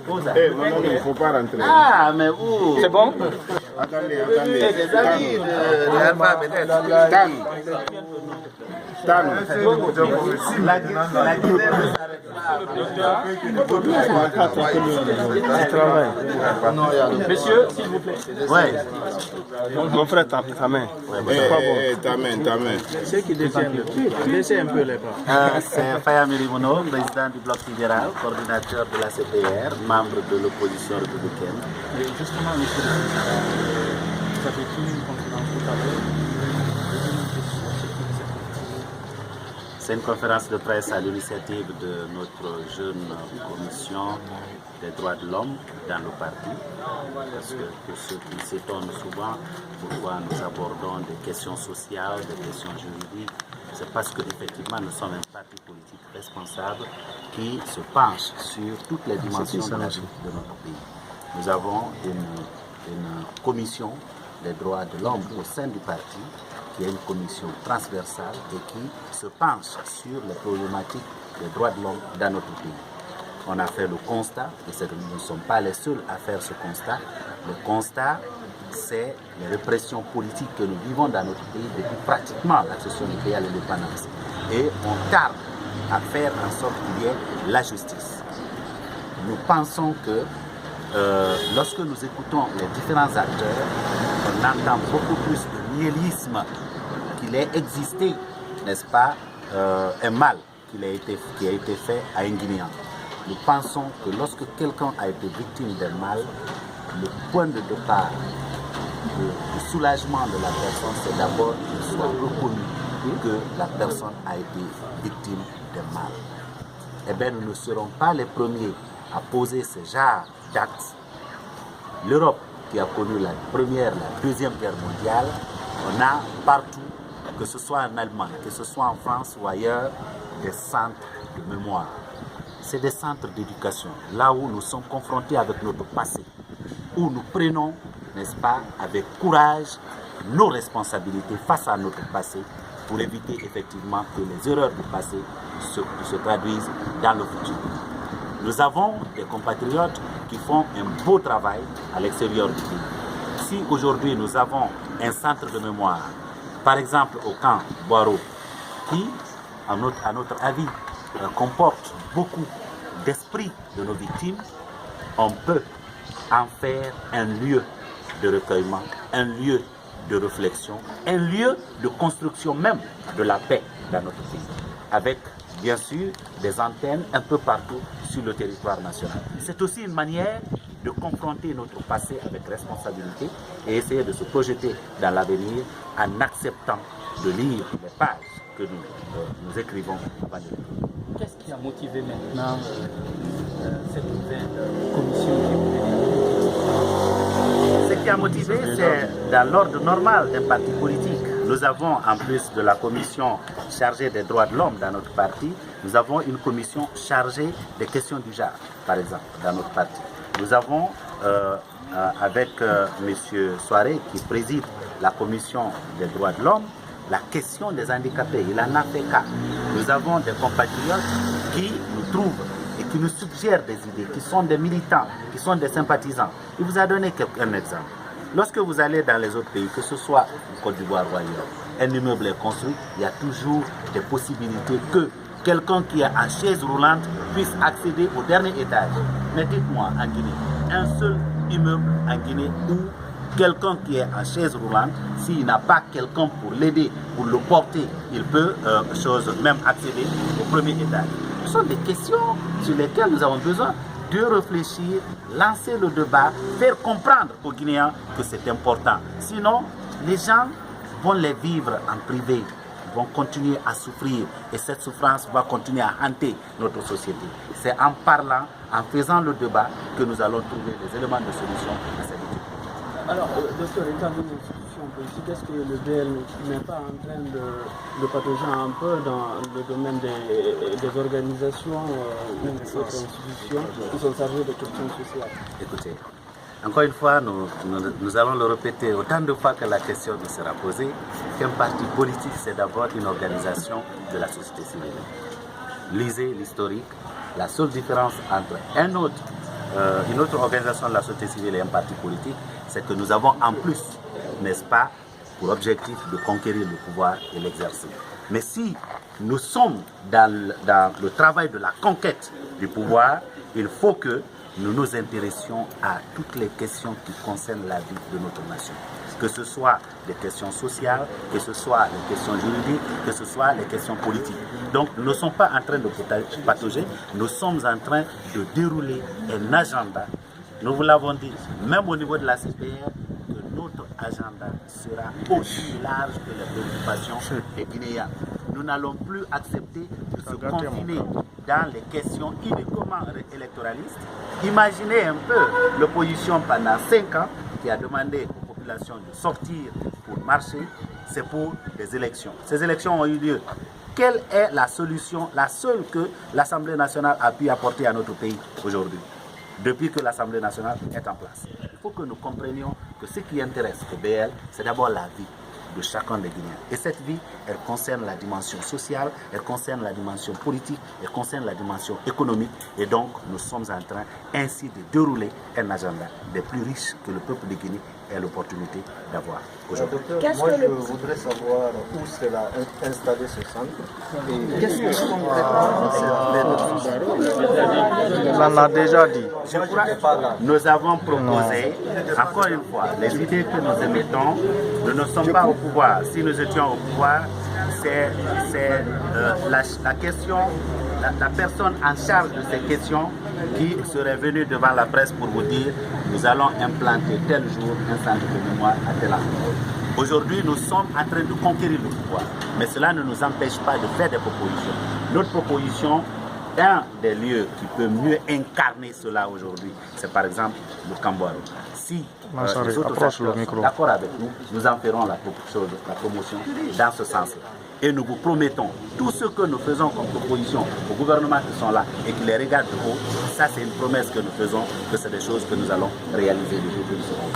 Non, il ne faut pas rentrer. Ah, mais où? C'est bon? Attendez. C'est des amis de l'alpha peut-être. Tan. La Guinée ne s'arrête pas. Monsieur, s'il vous plaît. Oui. Mon frère, ta main. Ta main. Ceux qui détiennent le truc, laissez un peu les bras. C'est Faya Mirimono, président du Bloc fédéral, coordinateur de la CPR, membre de l'opposition républicaine. Et justement, monsieur le président, vous avez tenu une conférence tout à l'heure. C'est une conférence de presse à l'initiative de notre jeune commission des droits de l'homme dans le parti. Parce que pour ceux qui s'étonnent souvent pourquoi nous abordons des questions sociales, des questions juridiques, c'est parce qu'effectivement nous sommes un parti politique responsable qui se penche sur toutes les dimensions de la vie de notre pays. Nous avons une commission des droits de l'homme au sein du parti, qui est une commission transversale et qui se penche sur les problématiques des droits de l'homme dans notre pays. On a fait le constat, et nous ne sommes pas les seuls à faire ce constat. Le constat, c'est les répressions politiques que nous vivons dans notre pays depuis pratiquement l'accession du pays à l'indépendance. Et on tarde à faire en sorte qu'il y ait la justice. Nous pensons que lorsque nous écoutons les différents acteurs, on entend beaucoup plus de nihilisme qu'il ait existé, n'est-ce pas, un mal qui a été fait à un Guinéen. Nous pensons que lorsque quelqu'un a été victime d'un mal, le point de départ du soulagement de la personne, c'est d'abord qu'il soit reconnu que la personne a été victime d'un mal. Eh bien, nous ne serons pas les premiers à poser ce genre d'actes. L'Europe, qui a connu la Première, la Deuxième Guerre mondiale, on a partout, que ce soit en Allemagne, que ce soit en France ou ailleurs, des centres de mémoire. C'est des centres d'éducation, là où nous sommes confrontés avec notre passé, où nous prenons, n'est-ce pas, avec courage, nos responsabilités face à notre passé, pour éviter effectivement que les erreurs du passé se traduisent dans le futur. Nous avons des compatriotes qui font un beau travail à l'extérieur du pays. Si aujourd'hui nous avons un centre de mémoire, par exemple au camp Boiro, qui, à notre avis, comporte beaucoup d'esprit de nos victimes, on peut en faire un lieu de recueillement, un lieu de réflexion, un lieu de construction même de la paix dans notre pays, avec bien sûr des antennes un peu partout sur le territoire national. C'est aussi une manière de confronter notre passé avec responsabilité et essayer de se projeter dans l'avenir en acceptant de lire les pages que nous écrivons avant de lire. Qu'est-ce qui a motivé maintenant cette nouvelle commission qui est venue? Ce qui a motivé, c'est dans l'ordre normal d'un parti politique. Nous avons, en plus de la commission chargée des droits de l'homme dans notre parti, nous avons une commission chargée des questions du genre, par exemple, dans notre parti. Nous avons, avec M. Soiré, qui préside la commission des droits de l'homme, la question des handicapés. Il en a fait cas. Nous avons des compatriotes qui nous trouvent et qui nous suggèrent des idées, qui sont des militants, qui sont des sympathisants. Il vous a donné un exemple. Lorsque vous allez dans les autres pays, que ce soit en Côte d'Ivoire ou ailleurs, un immeuble est construit, il y a toujours des possibilités que quelqu'un qui est en chaise roulante puisse accéder au dernier étage. Mais dites-moi, en Guinée, un seul immeuble en Guinée où quelqu'un qui est en chaise roulante, s'il n'a pas quelqu'un pour l'aider, pour le porter, il peut même accéder au premier étage. Ce sont des questions sur lesquelles nous avons besoin de réfléchir, lancer le débat, faire comprendre aux Guinéens que c'est important. Sinon, les gens vont les vivre en privé, vont continuer à souffrir et cette souffrance va continuer à hanter notre société. C'est en parlant, en faisant le débat que nous allons trouver des éléments de solution à cette situation. Alors, docteur, étant donné situation politique, est-ce que le BL n'est pas en train de patauger un peu dans le domaine des organisations ou des institutions qui sont chargées de questions sociales? Écoutez, encore une fois, nous allons le répéter autant de fois que la question nous sera posée, qu'un parti politique, c'est d'abord une organisation de la société civile. Lisez l'historique. La seule différence entre une autre organisation de la société civile et un parti politique, c'est que nous avons en plus, n'est-ce pas, pour objectif de conquérir le pouvoir et l'exercer. Mais si nous sommes dans le travail de la conquête du pouvoir, il faut que nous nous intéressions à toutes les questions qui concernent la vie de notre nation. Que ce soit des questions sociales, que ce soit les questions juridiques, que ce soit les questions politiques. Donc nous ne sommes pas en train de patauger, nous sommes en train de dérouler un agenda. Nous vous l'avons dit, même au niveau de la CPR, que notre agenda sera aussi large que les préoccupations des Guinéens. Nous n'allons plus accepter de se confiner dans les questions uniquement électoralistes. Imaginez un peu l'opposition pendant 5 ans qui a demandé aux populations de sortir pour marcher, c'est pour des élections. Ces élections ont eu lieu. Quelle est la solution, la seule que l'Assemblée nationale a pu apporter à notre pays aujourd'hui, depuis que l'Assemblée nationale est en place? Il faut que nous comprenions que ce qui intéresse le BL, c'est d'abord la vie de chacun des Guinéens. Et cette vie, elle concerne la dimension sociale, elle concerne la dimension politique, elle concerne la dimension économique. Et donc, nous sommes en train ainsi de dérouler un agenda des plus riches que le peuple de Guinée ait l'opportunité d'avoir aujourd'hui. Moi, je voudrais savoir où sera installé ce centre et qu'est-ce que concrètement On en a déjà dit. Je crois que nous avons proposé, encore une fois, les idées que nous émettons. Nous ne sommes pas au pouvoir. Si nous étions au pouvoir, c'est la question, la personne en charge de ces questions qui serait venue devant la presse pour vous dire nous allons implanter tel jour un centre de mémoire à tel endroit. Aujourd'hui, nous sommes en train de conquérir le pouvoir, mais cela ne nous empêche pas de faire des propositions. Notre proposition, un des lieux qui peut mieux incarner cela aujourd'hui, c'est par exemple le Cambouaro. Si les autres acteurs sont d'accord avec nous, nous en ferons la promotion dans ce sens-là. Et nous vous promettons, tout ce que nous faisons comme proposition au gouvernement qui sont là et qui les regardent de haut, ça c'est une promesse que nous faisons, que c'est des choses que nous allons réaliser le jour où nous serons.